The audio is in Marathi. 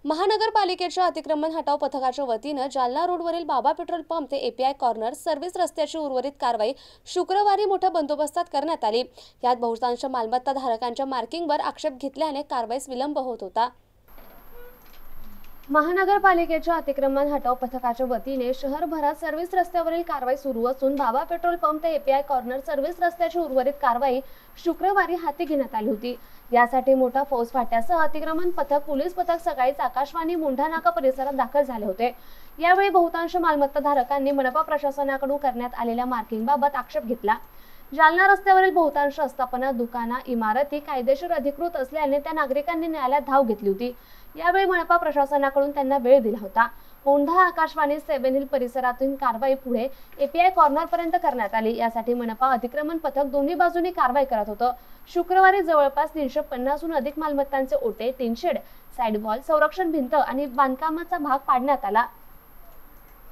महानगरपालिकेच्या अतिक्रमण हटाव पथकाच्या वतीनं जालना रोडवरील बाबा पेट्रोल पंप ते एपीआय कॉर्नर सर्व्हिस रस्त्याची उर्वरित कारवाई शुक्रवारी मोठ्या बंदोबस्तात करण्यात आली। यात बहुतांश मालमत्ता धारकांच्या मार्किंगवर आक्षेप घेतल्याने कारवाईस विलंब होत होता। महानगरपालिकेच्या अतिक्रमण हटाव पथकाच्या वतीने शहरभरात सर्व्हिस रस्त्यावरील कारवाई सुरू असून बाबा पेट्रोल पंप ते एपीआय कॉर्नर सर्व्हिस रस्त्याची उर्वरित कारवाई शुक्रवारी हाती घेण्यात आली होती। यासाठी मोठा फौजफाट्यासह अतिक्रमण पथक, पोलीस पथक सकाळीच आकाशवाणी मोंढा नाका परिसरात दाखल झाले होते। यावेळी बहुतांश मालमत्ता धारकांनी मनपा प्रशासनाकडून करण्यात आलेल्या मार्किंगबाबत आक्षेप घेतला। जालना रस्त्यावरील बहुतांश आस्थापना, दुकाना, इमारती कायदेशीर अधिकृत असल्याने त्या नागरिकांनी न्यायालयात धाव घेतली होती। यावेळी मनपा प्रशासनाकडून त्यांना वेळ दिला होता। मोंढा आकाशवाणी 7 हिल परिसरातून कारवाई पुढे एपीआय कॉर्नर पर्यंत करण्यात आली। यासाठी मनपा अतिक्रमण पथक दोन्ही बाजूंनी कारवाई करत होतं। शुक्रवारी जवळपास 350हून अधिक मालमत्तांचे ओटे, टीन शेड, साइड वॉल, संरक्षण भिंत आणि बांधकामाचा भाग पाडण्यात आला।